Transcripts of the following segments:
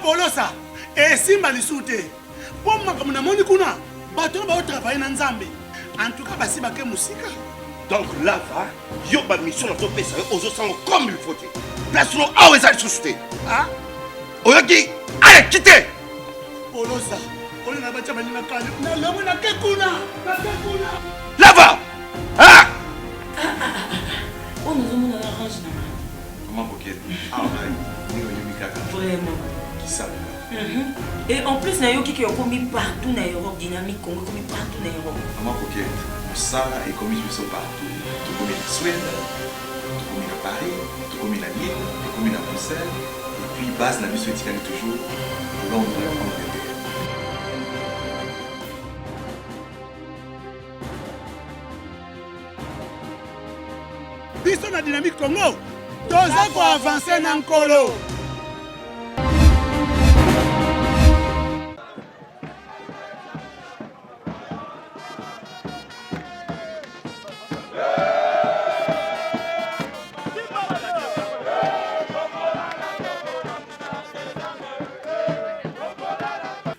Polosa, et Simba Lissoute. Pour moi, comme on a kuna, bateau va travailler dans Zambie. En tout cas, basi baké musique. Donc là, yo ba mission dans ton pays, aux autres comme il faut. Place nous à où est-ce que Ah? Oyaki, allez, quittez! Polosa, on a battu ma ligne à Kanye. On a Kekuna. Là-bas! Ah! On nous a mis dans la range. Comment vous êtes? Ah, vraiment. Qui ça? Et en plus, il y a qui ont commis partout dans l'Europe, dynamique, commis partout dans l'Europe. Comment vous êtes? Ça est commis partout. Tout comme en Suède, tout comme à Paris, tout comme à Lille, tout comme à Bruxelles. Et puis, base la mission est toujours Londres, Angleterre. Biso na dynamique Congo, toza ko avancer na nkolo.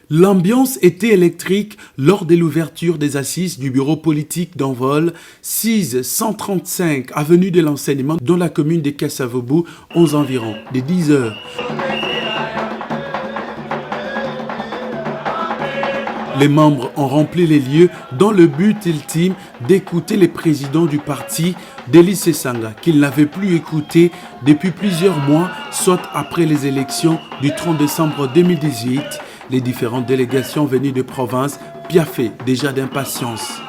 L'ambiance était électrique lors de l'ouverture des assises du bureau politique d'Envol 635 avenue de l'enseignement dans la commune de Kassavobu aux environs de 10 heures. Les membres ont rempli les lieux dans le but ultime d'écouter le président du parti, Delis Sesanga, qu'ils n'avaient plus écouté depuis plusieurs mois, soit après les élections du 30 décembre 2018. Les différentes délégations venues de province piaffaient déjà d'impatience.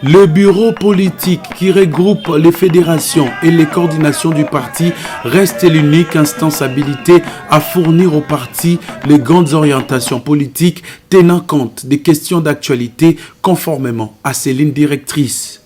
Le bureau politique qui regroupe les fédérations et les coordinations du parti reste l'unique instance habilitée à fournir au parti les grandes orientations politiques tenant compte des questions d'actualité conformément à ses lignes directrices.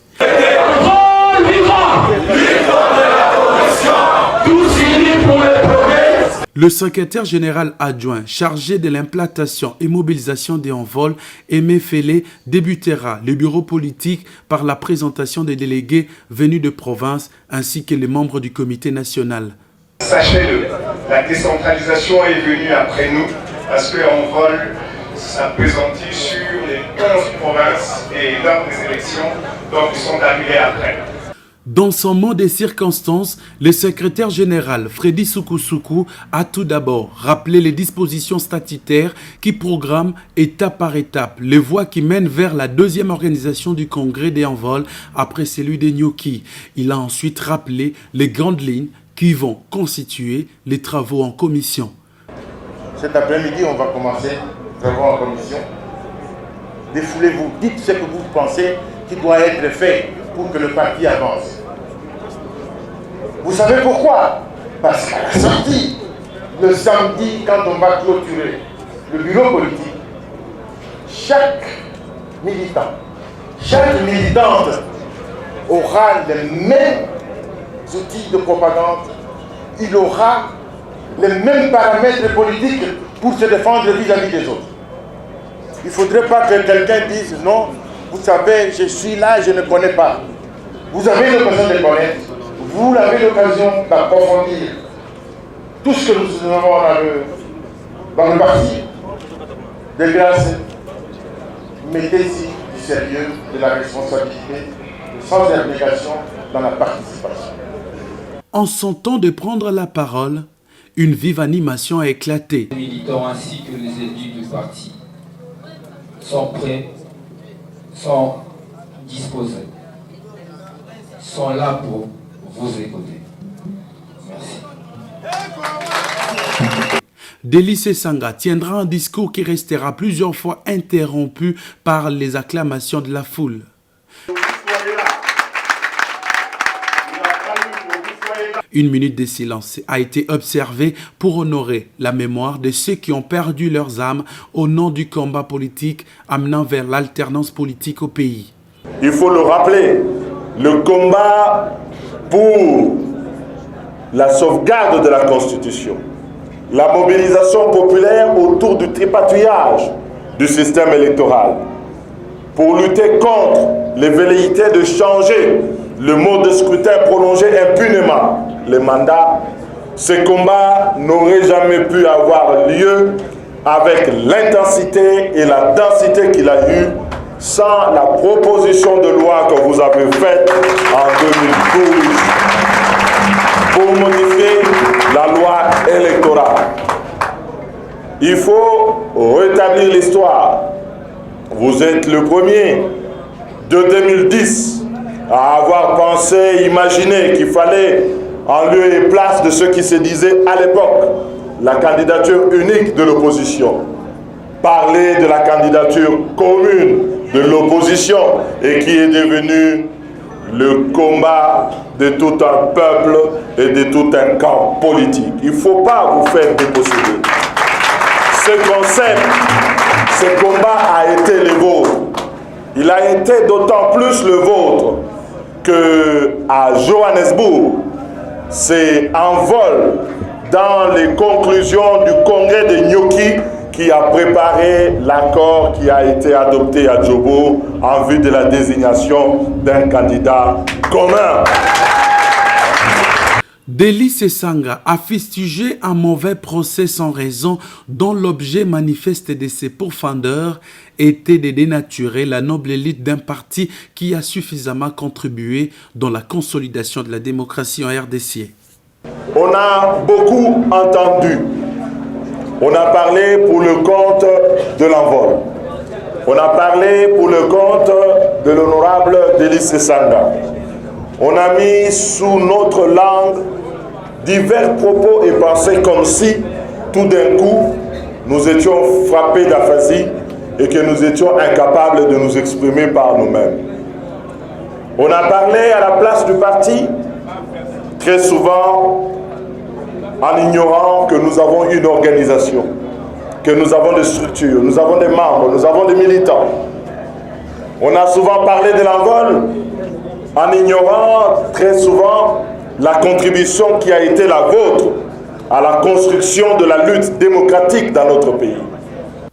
Le secrétaire général adjoint chargé de l'implantation et mobilisation des envols, Aimé Félé, débutera le bureau politique par la présentation des délégués venus de province ainsi que les membres du comité national. Sachez-le, la décentralisation est venue après nous parce qu'Envol s'appesantit sur les 15 provinces et lors des élections, donc ils sont arrivés après. Dans son mot des circonstances, le secrétaire général Freddy Sukusuku a tout d'abord rappelé les dispositions statutaires qui programment étape par étape les voies qui mènent vers la deuxième organisation du congrès des envols après celui des Nyoki. Il a ensuite rappelé les grandes lignes qui vont constituer les travaux en commission. Cet après-midi, on va commencer les travaux en commission. Défoulez-vous, dites ce que vous pensez qui doit être fait pour que le parti avance. Vous savez pourquoi? Parce qu'à la sortie, le samedi, quand on va clôturer le bureau politique, chaque militant, chaque militante aura les mêmes outils de propagande, il aura les mêmes paramètres politiques pour se défendre vis-à-vis des autres. Il ne faudrait pas que quelqu'un dise non, vous savez, je suis là, je ne connais pas. Vous avez l'occasion de connaître, vous avez l'occasion d'approfondir tout ce que nous avons dans le parti. De grâce, mettez-y du sérieux, de la responsabilité, sans abnégation dans la participation. En son temps de prendre la parole, une vive animation a éclaté. Les militants ainsi que les élus du parti sont prêts, sont disposés, sont là pour vous écouter. Merci. Delis Sesanga tiendra un discours qui restera plusieurs fois interrompu par les acclamations de la foule. Une minute de silence a été observée pour honorer la mémoire de ceux qui ont perdu leurs âmes au nom du combat politique amenant vers l'alternance politique au pays. Il faut le rappeler, le combat pour la sauvegarde de la Constitution, la mobilisation populaire autour du tripatouillage du système électoral, pour lutter contre les velléités de changer le mode de scrutin prolongeait impunément les mandats, ce combat n'aurait jamais pu avoir lieu avec l'intensité et la densité qu'il a eu sans la proposition de loi que vous avez faite en 2012 pour modifier la loi électorale. Il faut rétablir l'histoire. Vous êtes le premier de 2010 à avoir pensé, imaginé qu'il fallait, en lieu et place de ce qui se disait à l'époque, la candidature unique de l'opposition, parler de la candidature commune de l'opposition et qui est devenue le combat de tout un peuple et de tout un camp politique. Il ne faut pas vous faire déposséder. Ce concept, ce combat a été le vôtre. Il a été d'autant plus le vôtre qu'à Johannesburg, c'est en vol dans les conclusions du congrès de Nyoki qui a préparé l'accord qui a été adopté à Djobo en vue de la désignation d'un candidat commun. Délice Sanga a fustigé un mauvais procès sans raison dont l'objet manifeste de ses pourfendeurs était de dénaturer la noble élite d'un parti qui a suffisamment contribué dans la consolidation de la démocratie en RDC. On a beaucoup entendu. On a parlé pour le compte de l'envol. On a parlé pour le compte de l'honorable Délice Sanga. On a mis sous notre langue divers propos et pensées comme si, tout d'un coup, nous étions frappés d'aphasie et que nous étions incapables de nous exprimer par nous-mêmes. On a parlé à la place du parti, très souvent en ignorant que nous avons une organisation, que nous avons des structures, nous avons des membres, nous avons des militants. On a souvent parlé de l'envol en ignorant très souvent la contribution qui a été la vôtre à la construction de la lutte démocratique dans notre pays.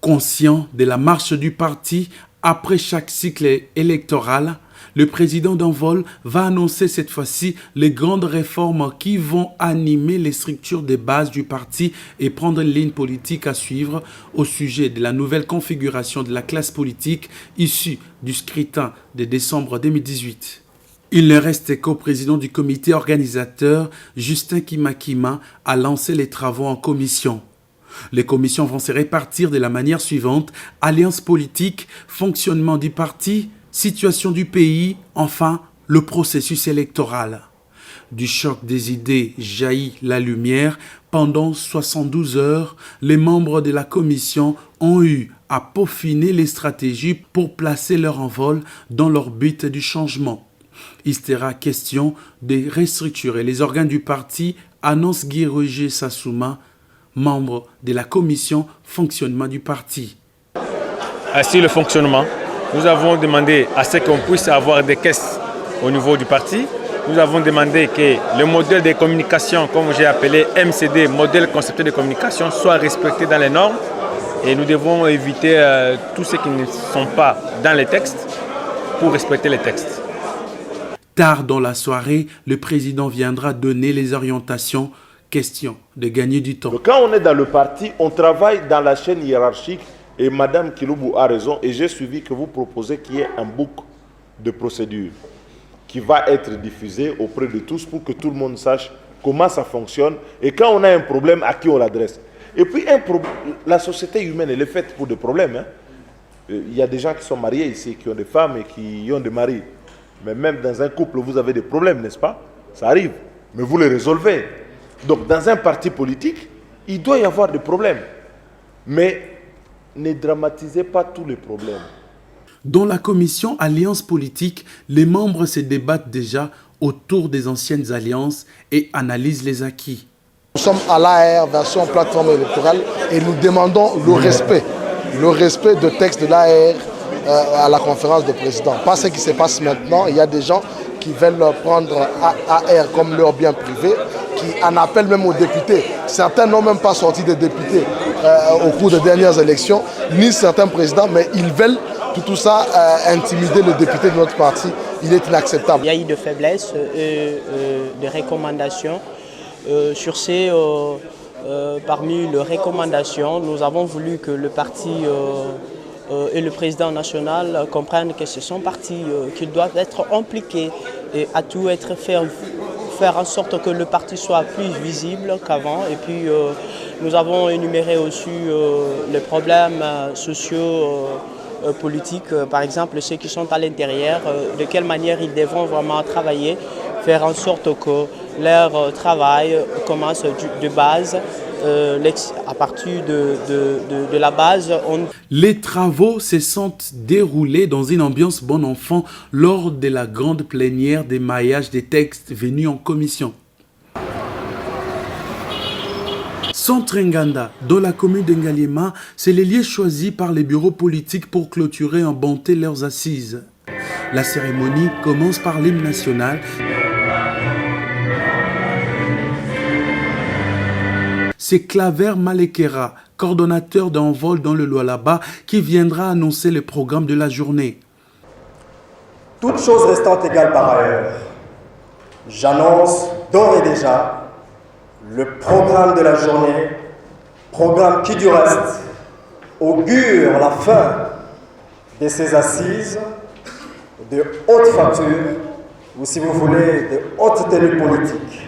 Conscient de la marche du parti après chaque cycle électoral, le président d'Envol va annoncer cette fois-ci les grandes réformes qui vont animer les structures de base du parti et prendre une ligne politique à suivre au sujet de la nouvelle configuration de la classe politique issue du scrutin de décembre 2018. Il ne reste qu'au président du comité organisateur, Justin Kimakima, à lancer les travaux en commission. Les commissions vont se répartir de la manière suivante: alliance politique, fonctionnement du parti, situation du pays, enfin le processus électoral. Du choc des idées jaillit la lumière. Pendant 72 heures, les membres de la commission ont eu à peaufiner les stratégies pour placer leur envol dans l'orbite du changement. Il sera question de restructurer les organes du parti, annonce Guy Roger Sassouma, membre de la commission fonctionnement du parti. Ainsi le fonctionnement, nous avons demandé à ce qu'on puisse avoir des caisses au niveau du parti. Nous avons demandé que le modèle de communication, comme j'ai appelé MCD, modèle conceptuel de communication, soit respecté dans les normes. Et nous devons éviter tout ce qui ne sont pas dans les textes pour respecter les textes. Tard dans la soirée, le président viendra donner les orientations. Question de gagner du temps. Quand on est dans le parti, on travaille dans la chaîne hiérarchique et Madame Kiloubou a raison et j'ai suivi que vous proposez qu'il y ait un book de procédure qui va être diffusé auprès de tous pour que tout le monde sache comment ça fonctionne et quand on a un problème, à qui on l'adresse. Et puis, la société humaine, elle est faite pour des problèmes. Il y a des gens qui sont mariés ici, qui ont des femmes et qui ont des maris. Mais même dans un couple, vous avez des problèmes, n'est-ce pas? Ça arrive, mais vous les résolvez. Donc, dans un parti politique, il doit y avoir des problèmes. Mais ne dramatisez pas tous les problèmes. Dans la commission Alliance politique, les membres se débattent déjà autour des anciennes alliances et analysent les acquis. Nous sommes à l'AR, version plateforme électorale, et nous demandons le respect de texte de l'AR à la conférence des présidents. Pas ce qui se passe maintenant, il y a des gens qui veulent prendre AR comme leur bien privé, qui en appellent même aux députés. Certains n'ont même pas sorti des députés au cours des dernières élections, ni certains présidents, mais ils veulent tout ça intimider les députés de notre parti il est inacceptable. Il y a eu de faiblesses et de recommandations. Sur ces, parmi les recommandations, nous avons voulu que le parti et le président national comprennent que ce sont partis qui doivent être impliqués et à tout être faire en sorte que le parti soit plus visible qu'avant. Et puis nous avons énuméré aussi les problèmes sociaux, politiques, par exemple ceux qui sont à l'intérieur, de quelle manière ils devront vraiment travailler, faire en sorte que leur travail commence de base. À partir de la base, Les travaux se sont déroulés dans une ambiance bon enfant lors de la grande plénière d'émaillage des textes venus en commission. Centre Nganda, dans la commune d'Engaliema, c'est les lieux choisis par les bureaux politiques pour clôturer en bonté leurs assises. La cérémonie commence par l'hymne national. C'est Claver Malekera, coordonnateur d'un vol dans le Lualaba, qui viendra annoncer le programme de la journée. Toutes choses restant égales par ailleurs, j'annonce d'ores et déjà le programme de la journée, programme qui du reste augure la fin de ces assises de haute facture, ou si vous voulez, de haute tenue politique.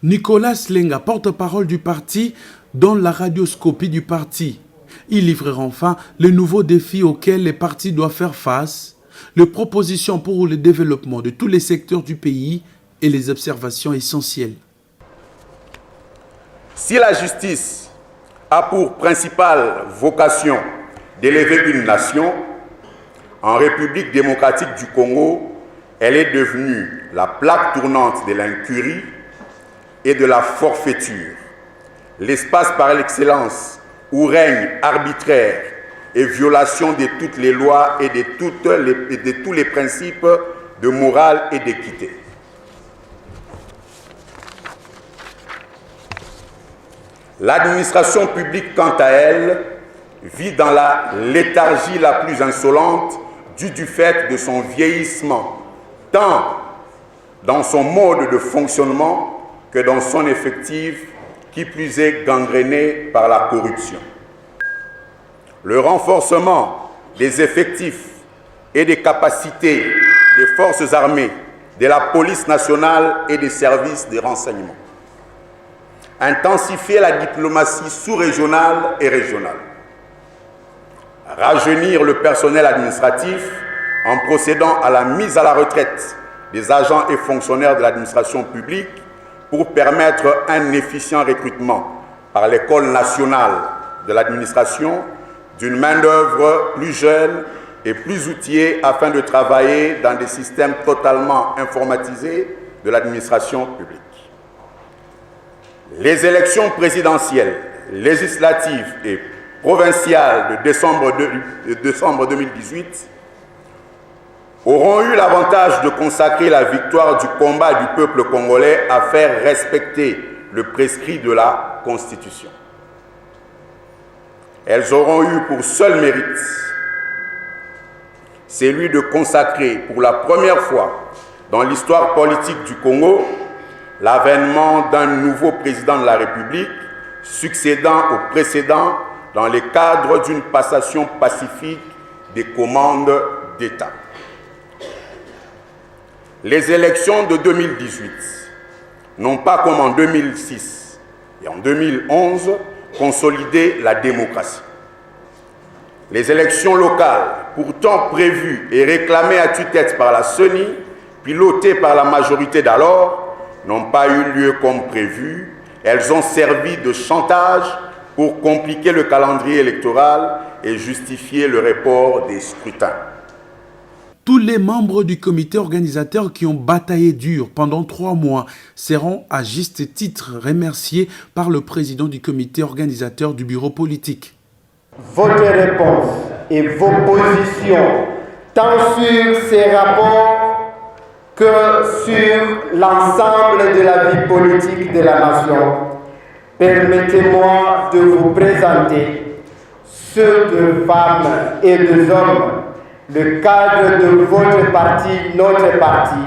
Nicolas Slenga, porte-parole du parti, donne la radioscopie du parti. Il livrera enfin les nouveaux défis auxquels les partis doivent faire face, les propositions pour le développement de tous les secteurs du pays et les observations essentielles. Si la justice a pour principale vocation d'élever une nation, en République démocratique du Congo, elle est devenue la plaque tournante de l'incurie et de la forfaiture, l'espace par l'excellence où règne arbitraire et violation de toutes les lois et de tous les principes de morale et d'équité. L'administration publique, quant à elle, vit dans la léthargie la plus insolente du fait de son vieillissement, tant dans son mode de fonctionnement que dans son effectif, qui plus est gangréné par la corruption. Le renforcement des effectifs et des capacités des forces armées, de la police nationale et des services de renseignement. Intensifier la diplomatie sous-régionale et régionale. Rajeunir le personnel administratif en procédant à la mise à la retraite des agents et fonctionnaires de l'administration publique pour permettre un efficient recrutement par l'École nationale de l'administration d'une main-d'œuvre plus jeune et plus outillée afin de travailler dans des systèmes totalement informatisés de l'administration publique. Les élections présidentielles, législatives et provinciales de décembre 2018 auront eu l'avantage de consacrer la victoire du combat du peuple congolais à faire respecter le prescrit de la Constitution. Elles auront eu pour seul mérite celui de consacrer pour la première fois dans l'histoire politique du Congo l'avènement d'un nouveau président de la République succédant au précédent dans le cadre d'une passation pacifique des commandes d'État. Les élections de 2018 n'ont pas, comme en 2006 et en 2011, consolidé la démocratie. Les élections locales, pourtant prévues et réclamées à tue-tête par la CENI, pilotées par la majorité d'alors, n'ont pas eu lieu comme prévu. Elles ont servi de chantage pour compliquer le calendrier électoral et justifier le report des scrutins. Tous les membres du comité organisateur qui ont bataillé dur pendant 3 mois seront à juste titre remerciés par le président du comité organisateur du bureau politique. Votre réponse et vos positions, tant sur ces rapports que sur l'ensemble de la vie politique de la nation, permettez-moi de vous présenter ceux de femmes et des hommes le cadre de votre parti, notre parti,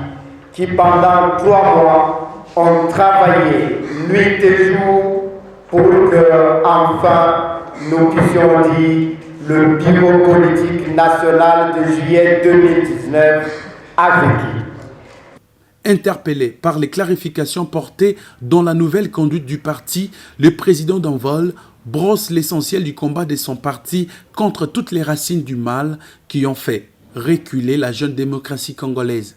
qui pendant 3 mois ont travaillé nuit et jour pour que, enfin, nous puissions dire le bureau politique national de juillet 2019 a vécu. Interpellé par les clarifications portées dans la nouvelle conduite du parti, le président d'Envol brosse l'essentiel du combat de son parti contre toutes les racines du mal qui ont fait reculer la jeune démocratie congolaise.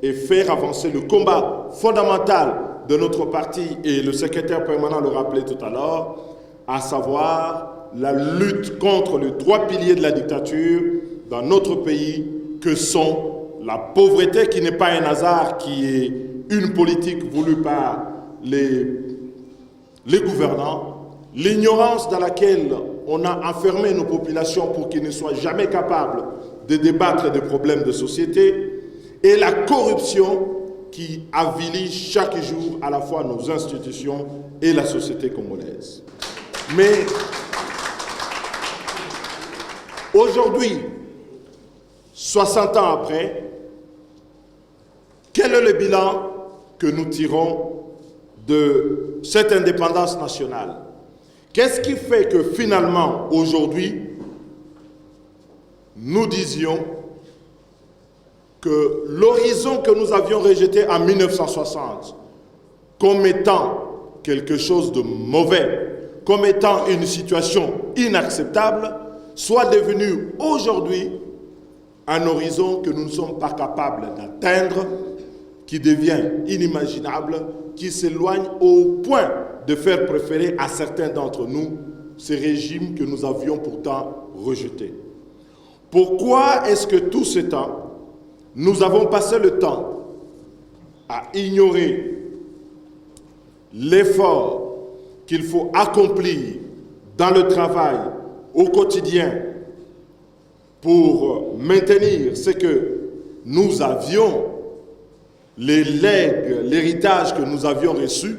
Et faire avancer le combat fondamental de notre parti, et le secrétaire permanent le rappelait tout à l'heure, à savoir la lutte contre les 3 piliers de la dictature dans notre pays, que sont la pauvreté, qui n'est pas un hasard, qui est une politique voulue par les gouvernants, l'ignorance dans laquelle on a enfermé nos populations pour qu'ils ne soient jamais capables de débattre des problèmes de société, et la corruption qui avilit chaque jour à la fois nos institutions et la société congolaise. Mais aujourd'hui, 60 ans après, quel est le bilan que nous tirons de cette indépendance nationale? Qu'est-ce qui fait que finalement, aujourd'hui, nous disions que l'horizon que nous avions rejeté en 1960 comme étant quelque chose de mauvais, comme étant une situation inacceptable, soit devenu aujourd'hui un horizon que nous ne sommes pas capables d'atteindre, qui devient inimaginable, qui s'éloigne au point de faire préférer à certains d'entre nous ces régimes que nous avions pourtant rejetés. Pourquoi est-ce que tout ce temps, nous avons passé le temps à ignorer l'effort qu'il faut accomplir dans le travail au quotidien pour maintenir ce que nous avions, les legs, l'héritage que nous avions reçu,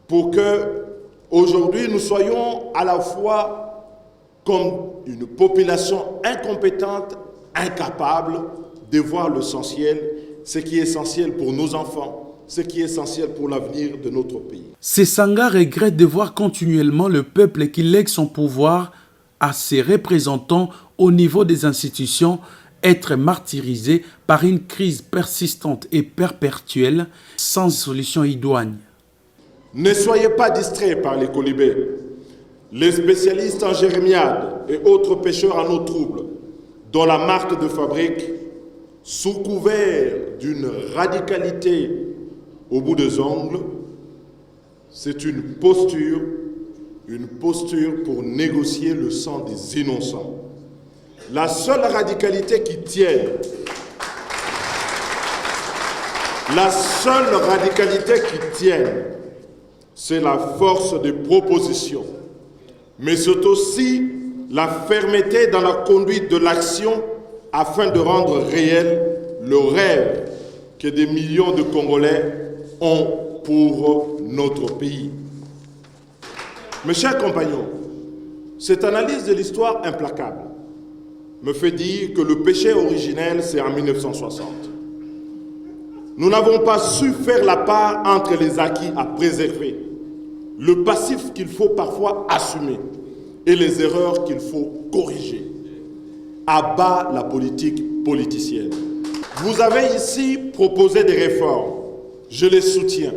pour que aujourd'hui nous soyons à la fois comme une population incompétente, incapable de voir l'essentiel, ce qui est essentiel pour nos enfants, ce qui est essentiel pour l'avenir de notre pays. Sesanga regrette de voir continuellement le peuple qui lègue son pouvoir à ses représentants au niveau des institutions être martyrisé par une crise persistante et perpétuelle sans solution idoine. Ne soyez pas distraits par les colibés. Les spécialistes en jérémiade et autres pêcheurs en eau trouble, dont la marque de fabrique, sous couvert d'une radicalité au bout des ongles, c'est une posture pour négocier le sang des innocents. La seule radicalité qui tienne, c'est la force de proposition, mais c'est aussi la fermeté dans la conduite de l'action afin de rendre réel le rêve que des millions de Congolais ont pour notre pays. Mes chers compagnons, cette analyse de l'histoire implacable me fait dire que le péché originel, c'est en 1960. Nous n'avons pas su faire la part entre les acquis à préserver, le passif qu'il faut parfois assumer et les erreurs qu'il faut corriger. À bas la politique politicienne. Vous avez ici proposé des réformes. Je les soutiens.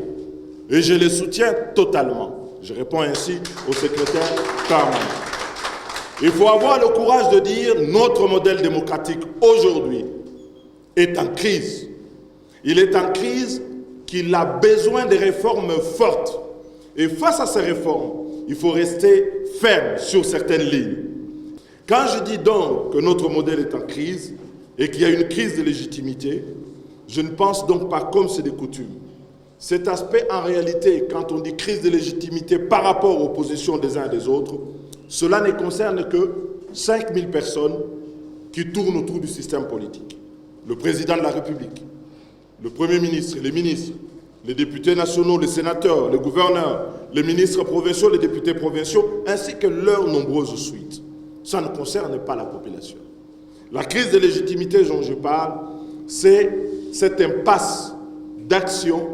Et je les soutiens totalement. Je réponds ainsi au secrétaire permanent. Il faut avoir le courage de dire notre modèle démocratique aujourd'hui est en crise. Il est en crise, qu'il a besoin de réformes fortes. Et face à ces réformes, il faut rester ferme sur certaines lignes. Quand je dis donc que notre modèle est en crise et qu'il y a une crise de légitimité, je ne pense donc pas comme c'est des coutumes. Cet aspect, en réalité, quand on dit crise de légitimité par rapport aux positions des uns et des autres, cela ne concerne que 5000 personnes qui tournent autour du système politique. Le président de la République, le Premier ministre, les ministres, les députés nationaux, les sénateurs, les gouverneurs, les ministres provinciaux, les députés provinciaux, ainsi que leurs nombreuses suites. Ça ne concerne pas la population. La crise de légitimité dont je parle, c'est cette impasse d'action,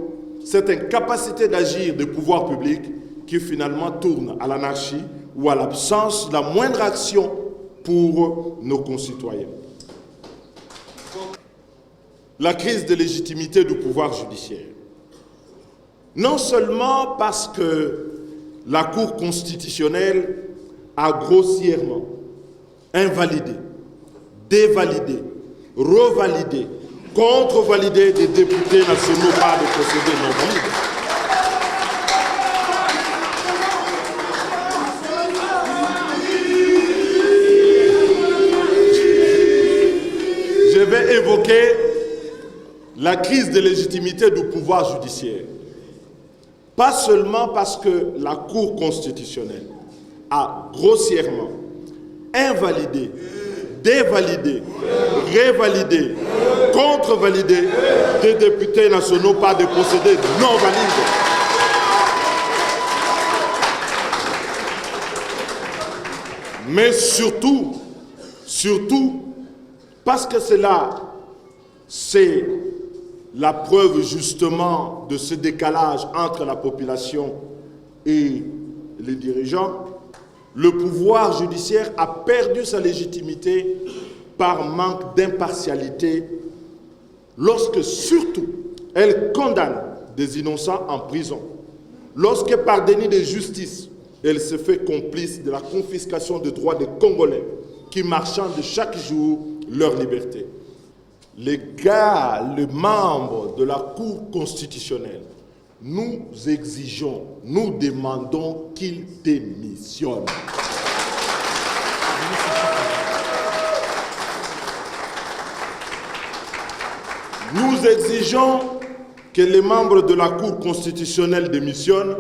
cette incapacité d'agir des pouvoirs publics qui finalement tourne à l'anarchie ou à l'absence de la moindre action pour nos concitoyens. La crise de légitimité du pouvoir judiciaire. Non seulement parce que la Cour constitutionnelle a grossièrement invalidé, dévalidé, revalidé, contre-validé des députés nationaux par des procédés non valides. Je vais évoquer la crise de légitimité du pouvoir judiciaire. Pas seulement parce que la Cour constitutionnelle a grossièrement invalidé, dévalidé, révalidé, contre-validé des députés nationaux par des procédés non valides. Mais surtout, parce que c'est la preuve justement de ce décalage entre la population et les dirigeants, le pouvoir judiciaire a perdu sa légitimité par manque d'impartialité lorsque surtout elle condamne des innocents en prison, lorsque par déni de justice, elle se fait complice de la confiscation des droits des Congolais qui marchandent chaque jour leur liberté. Les membres de la Cour constitutionnelle, nous exigeons, nous demandons qu'ils démissionnent. Nous exigeons que les membres de la Cour constitutionnelle démissionnent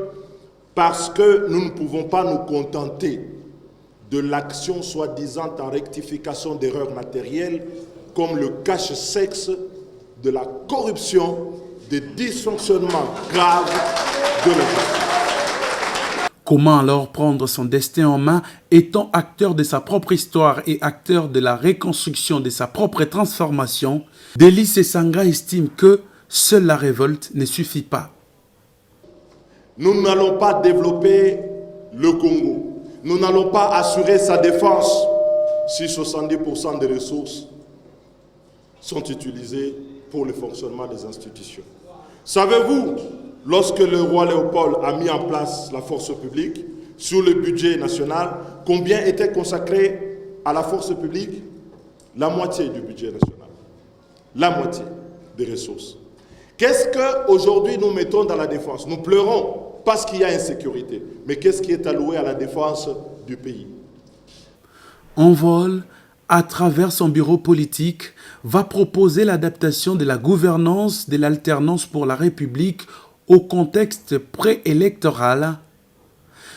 parce que nous ne pouvons pas nous contenter de l'action soi-disant en rectification d'erreurs matérielles comme le cache-sexe de la corruption, des dysfonctionnements graves de la justice. Comment alors prendre son destin en main, étant acteur de sa propre histoire et acteur de la reconstruction de sa propre transformation? Délice Sanga estime que seule la révolte ne suffit pas. Nous n'allons pas développer le Congo. Nous n'allons pas assurer sa défense si 70% des ressources sont utilisées pour le fonctionnement des institutions. Savez-vous, lorsque le roi Léopold a mis en place la force publique, sur le budget national, combien était consacré à la force publique? La moitié du budget national. La moitié des ressources. Qu'est-ce qu'aujourd'hui nous mettons dans la défense? Nous pleurons parce qu'il y a insécurité. Mais qu'est-ce qui est alloué à la défense du pays? Envol, à travers son bureau politique, va proposer l'adaptation de la gouvernance de l'alternance pour la République au contexte préélectoral.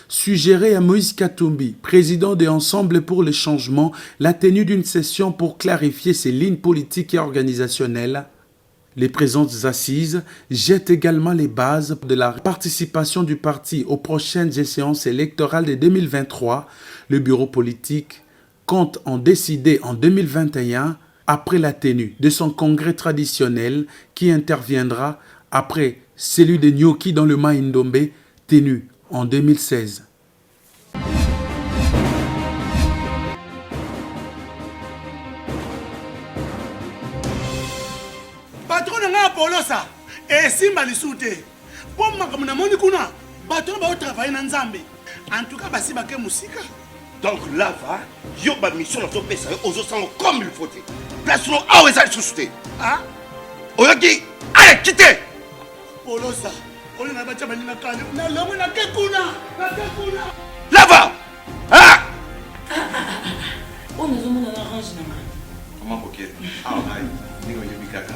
Suggérer à Moïse Katumbi, président de Ensemble pour le changement, la tenue d'une session pour clarifier ses lignes politiques et organisationnelles. Les présentes assises jettent également les bases de la participation du parti aux prochaines échéances électorales de 2023. Le bureau politique compte en décider en 2021 après la tenue de son congrès traditionnel qui interviendra après celui de Nyoki dans le Maïndombe tenu en 2016. Patron nga Polosa esimba lisute po makambo na moni kuna bato ba travailler na Nzambe en tout cas basi bake musika. Donc là va yo ba mission na to pesa ozo sango comme il faut. Place no awe za susute. Ah oyoki allez quitter. Polosa oli na bacha bani na kane na lomo na kekuna là va. Ah on nous demande un arrange na main. Comment coquette? Ah ouais,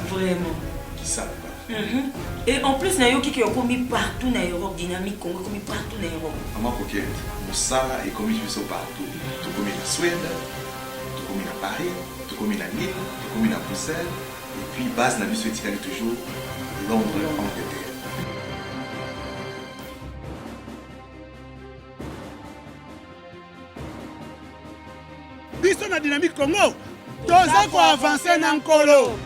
vraiment. Qui savent pas. Et en plus, il y a qui ont commis partout dans l'Europe, dynamique, Congo, commis partout dans l'Europe. Comment coquette? Moussala est commis partout. Tout commis en Suède, tout commis à Paris, tout commis à Lille, tout commis à Bruxelles. Et puis, base n'a vu ce tirage toujours Londres, Angleterre. Biso na dynamique Congo. toza koavanse na nkolo